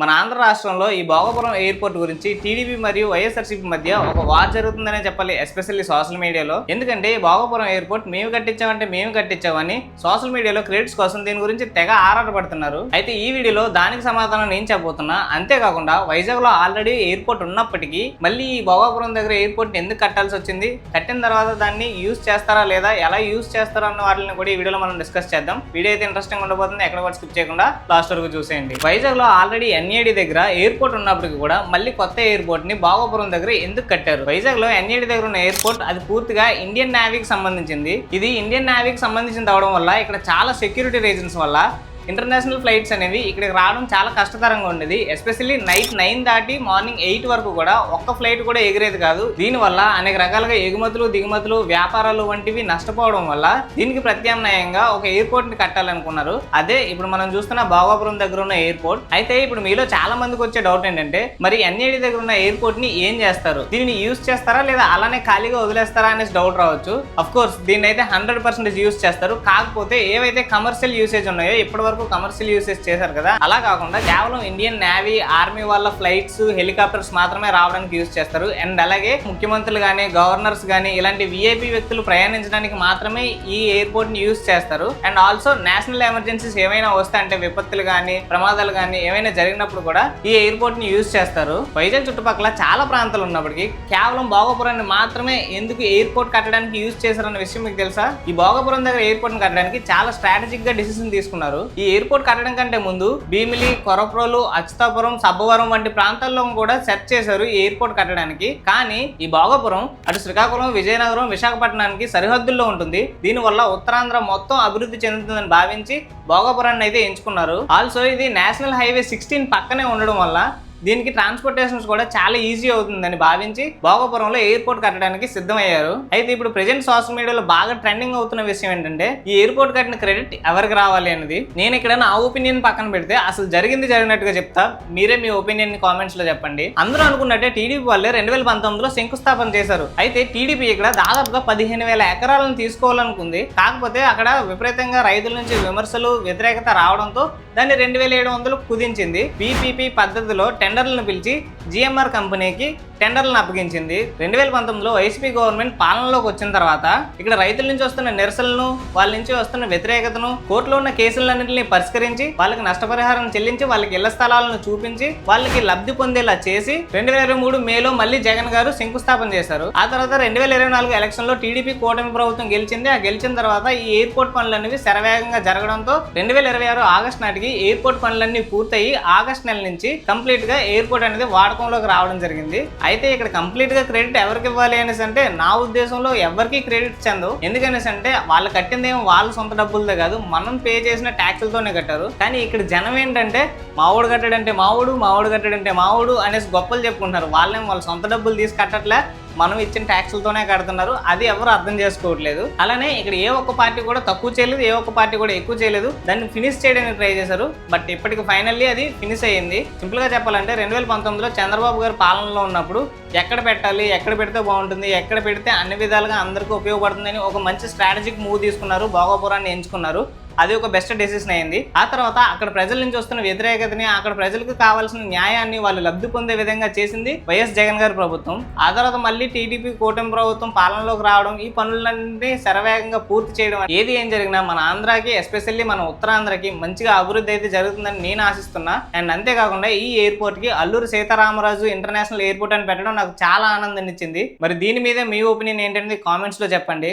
మన ఆంధ్ర రాష్ట్రంలో ఈ భోగపురం ఎయిర్పోర్ట్ గురించి టీడీపీ మరియు వైఎస్ఆర్సీపీ మధ్య ఒక వార్ జరుగుతుందనే చెప్పాలి, ఎస్పెషల్లీ సోషల్ మీడియాలో. ఎందుకంటే ఈ భోగపురం ఎయిర్పోర్ట్ మేము కట్టించామని సోషల్ మీడియాలో క్రెడిట్స్ కోసం దీని గురించి తెగ ఆరాటపడుతున్నారు. అయితే ఈ వీడియోలో దానికి సమాధానం నేను చెప్పబోతున్నా. అంతేకాకుండా వైజాగ్ లో ఆల్రెడీ ఎయిర్పోర్ట్ ఉన్నప్పటికీ మళ్ళీ ఈ భోగపురం దగ్గర ఎయిర్పోర్ట్ ఎందుకు కట్టాల్సి వచ్చింది, కట్టిన తర్వాత దాన్ని యూజ్ చేస్తారా లేదా, ఎలా యూజ్ చేస్తారా అన్న వాటిని కూడా ఈ వీడియోలో మనం డిస్కస్ చేద్దాం. వీడియో అయితే ఇంట్రెస్టింగ్ ఉండబోతుంది, ఎక్కడ కూడా స్కిప్ చేయకుండా లాస్ట్ వరకు చూసేయండి. వైజాగ్ లో ఆల్రెడీ ఎన్ఏడి దగ్గర ఎయిర్పోర్ట్ ఉన్నప్పటికీ కూడా మళ్ళీ కొత్త ఎయిర్పోర్ట్ ని భోగపురం దగ్గర ఎందుకు కట్టారు? వైజాగ్ లో ఎన్ఏడి దగ్గర ఉన్న ఎయిర్పోర్ట్ అది పూర్తిగా ఇండియన్ నేవీకి సంబంధించింది. ఇది ఇండియన్ నేవీకి సంబంధించింది అవడం వల్ల ఇక్కడ చాలా సెక్యూరిటీ రీజన్స్ వల్ల ఇంటర్నేషనల్ ఫ్లైట్స్ అనేవి ఇక్కడికి రావడం చాలా కష్టతరంగా ఉండేది. ఎస్పెషల్లీ నైట్ 9 దాటి మార్నింగ్ 8 వరకు కూడా ఒక్క ఫ్లైట్ కూడా ఎగిరేది కాదు. దీనివల్ల అనేక రకాలుగా ఎగుమతులు దిగుమతులు వ్యాపారాలు వంటివి నష్టపోవడం వల్ల దీనికి ప్రత్యామ్నాయంగా ఒక ఎయిర్పోర్ట్ ని కట్టాలనుకున్నారు. అదే ఇప్పుడు మనం చూస్తున్న భోగపురం దగ్గర ఉన్న ఎయిర్పోర్ట్. అయితే ఇప్పుడు మీలో చాలా మందికి వచ్చే డౌట్ ఏంటంటే, మరి ఎన్ఏడి దగ్గర ఉన్న ఎయిర్పోర్ట్ ని ఏం చేస్తారు? దీనిని యూజ్ చేస్తారా లేదా అలానే ఖాళీగా వదిలేస్తారా అనేసి డౌట్ రావచ్చు. అఫ్ కోర్స్ దీన్ని అయితే 100% యూజ్ చేస్తారు. కాకపోతే ఏవైతే కమర్షియల్ యూసేజ్ ఉన్నాయో ఇప్పటి కమర్షియల్ యూసేజ్ చేశారు కదా, అలా కాకుండా కేవలం ఇండియన్ నేవీ ఆర్మీ వాళ్ళ ఫ్లైట్స్ హెలికాప్టర్స్ మాత్రమే రావడానికి యూజ్ చేస్తారు. అండ్ అలాగే ముఖ్యమంత్రులు కానీ గవర్నర్స్ కానీ ఇలాంటి విఐపి వ్యక్తులు ప్రయాణించడానికి మాత్రమే ఈ ఎయిర్పోర్ట్ ని యూజ్ చేస్తారు. అండ్ ఆల్సో నేషనల్ ఎమర్జెన్సీస్ ఏమైనా వస్తే అంటే విపత్తులు కానీ ప్రమాదాలు కానీ ఏమైనా జరిగినప్పుడు కూడా ఈ ఎయిర్పోర్ట్ ని యూజ్ చేస్తారు. వైజాగ్ చుట్టుపక్కల చాలా ప్రాంతాలు ఉన్నప్పటికీ కేవలం భోగపురాన్ని మాత్రమే ఎందుకు ఎయిర్పోర్ట్ కట్టడానికి యూజ్ చేశారన్న విషయం మీకు తెలుసా? ఈ భోగపురం దగ్గర ఎయిర్పోర్ట్ ని కట్టడానికి చాలా స్ట్రాటజిక్ గా డిసిషన్ తీసుకున్నారు. ఈ ఎయిర్పోర్ట్ కట్టడం కంటే ముందు భీమిలి, కొరప్రోలు, అచ్యుతాపురం, సబ్బవరం వంటి ప్రాంతాల్లో కూడా సెర్చ్ చేశారు ఈ ఎయిర్పోర్ట్ కట్టడానికి. కానీ ఈ భోగపురం అటు శ్రీకాకుళం, విజయనగరం, విశాఖపట్నానికి సరిహద్దుల్లో ఉంటుంది. దీనివల్ల ఉత్తరాంధ్ర మొత్తం అభివృద్ధి చెందుతుందని భావించి భోగపురాన్ని అయితే ఎంచుకున్నారు. ఆల్సో ఇది నేషనల్ హైవే 16 పక్కనే ఉండడం వల్ల దీనికి ట్రాన్స్పోర్టేషన్స్ కూడా చాలా ఈజీ అవుతుందని భావించి భోగపురంలో ఎయిర్పోర్ట్ కట్టడానికి సిద్ధమయ్యారు. అయితే ఇప్పుడు ప్రెజెంట్ సోషల్ మీడియాలో బాగా ట్రెండింగ్ అవుతున్న విషయం ఏంటంటే, ఈ ఎయిర్పోర్ట్ కట్టిన క్రెడిట్ ఎవరికి రావాలి అనేది. నేను ఇక్కడ నా ఒపీనియన్ పక్కన పెడితే అసలు జరిగినట్టుగా చెప్తా, మీరే మీ ఒపీనియన్ ని కామెంట్స్ లో చెప్పండి. అందరూ అనుకున్నట్టే టీడీపీ వాళ్ళే 2019లో శంకుస్థాపన చేశారు. అయితే టీడీపీ ఇక్కడ దాదాపుగా 15,000 ఎకరాలను తీసుకోవాలనుకుంది. కాకపోతే అక్కడ విపరీతంగా రైతుల నుంచి విమర్శలు, వ్యతిరేకత రావడంతో దాన్ని 2,700 కుదించింది. పీపీపీ పద్ధతిలో టెండర్లను పిలిచి జిఎంఆర్ కంపెనీకి టెండర్లను అప్పగించింది. 2019లో వైసీపీ గవర్నమెంట్ పాలనలోకి వచ్చిన తర్వాత ఇక్కడ రైతుల నుంచి వస్తున్న నిరసనలను, వాళ్ళ నుంచి వస్తున్న వ్యతిరేకతను, కోర్టులో ఉన్న కేసులన్నింటినీ పరిష్కరించి వాళ్ళకి నష్టపరిహారం చెల్లించి వాళ్ళకి ఇళ్ల స్థలాలను చూపించి వాళ్ళకి లబ్ధి పొందేలా చేసి 2023 మేలో మళ్ళీ జగన్ గారు శంకుస్థాపన చేశారు. ఆ తర్వాత 2024 ఎలక్షన్ లో టీడీపీ కూటమి ప్రభుత్వం గెలిచింది. ఆ గెలిచిన తర్వాత ఈ ఎయిర్పోర్ట్ పనులు అనేవి శరవేగంగా జరగడంతో 2026 ఆగస్టు నాటికి ఎయిర్పోర్ట్ పనులన్నీ పూర్తయి ఆగస్టు నెల నుంచి కంప్లీట్ గా ఎయిర్పోర్ట్ అనేది వాడకంలోకి రావడం జరిగింది. అయితే ఇక్కడ కంప్లీట్ గా క్రెడిట్ ఎవరికి ఇవ్వాలి అనేసి అంటే, నా ఉద్దేశంలో ఎవరికి క్రెడిట్ చెందవు. ఎందుకనేసి అంటే వాళ్ళు కట్టింది ఏమో వాళ్ళ సొంత డబ్బులతో కాదు, మనం పే చేసిన ట్యాక్సులతోనే కట్టారు. కానీ ఇక్కడ జనం ఏంటంటే మావుడు కట్టాడంటే మావుడు కట్టాడంటే మావుడు అనేసి గొప్పలు చెప్పుకుంటున్నారు. వాళ్ళేమో వాళ్ళ సొంత డబ్బులు తీసి కట్టట్లే, మనం ఇచ్చిన ట్యాక్సులతోనే కడుతున్నారు. అది ఎవరు అర్థం చేసుకోవట్లేదు. అలానే ఇక్కడ ఏ ఒక్క పార్టీ కూడా తక్కువ చేయలేదు, ఏ ఒక్క పార్టీ కూడా ఎక్కువ చేయలేదు. దాన్ని ఫినిష్ చేయడానికి ట్రై చేశారు. బట్ ఇప్పటికి ఫైనల్లీ అది ఫినిష్ అయ్యింది. సింపుల్ గా చెప్పాలంటే 2019లో చంద్రబాబు గారు పాలనలో ఉన్నప్పుడు ఎక్కడ పెట్టాలి, ఎక్కడ పెడితే బాగుంటుంది, ఎక్కడ పెడితే అన్ని విధాలుగా అందరికీ ఉపయోగపడుతుందని ఒక మంచి స్ట్రాటజిక్ మూవ్ తీసుకున్నారు. భోగపురాన్ని ఎంచుకున్నారు. అది ఒక బెస్ట్ డెసిషన్ అయింది. ఆ తర్వాత అక్కడ ప్రజల నుంచి వస్తున్న వ్యతిరేకతని, అక్కడ ప్రజలకు కావాల్సిన న్యాయాన్ని వాళ్ళు లబ్ధి పొందే విధంగా చేసింది వైఎస్ జగన్ గారి ప్రభుత్వం. ఆ తర్వాత మళ్ళీ టీడీపీ కూటమి ప్రభుత్వం పాలనలోకి రావడం, ఈ పనులన్నీ శరవేగంగా పూర్తి చేయడం, ఏది ఏం జరిగినా మన ఆంధ్రాకి, ఎస్పెషల్లీ మన ఉత్తరాంధ్రకి మంచిగా అభివృద్ధి అయితే జరుగుతుందని నేను ఆశిస్తున్నా. అండ్ అంతేకాకుండా ఈ ఎయిర్పోర్ట్ కి అల్లూరి సీతారామరాజు ఇంటర్నేషనల్ ఎయిర్పోర్ట్ అని పెట్టడం నాకు చాలా ఆనందాన్ని ఇచ్చింది. మరి దీని మీద మీ ఒపీనియన్ ఏంటంటే కామెంట్స్ లో చెప్పండి.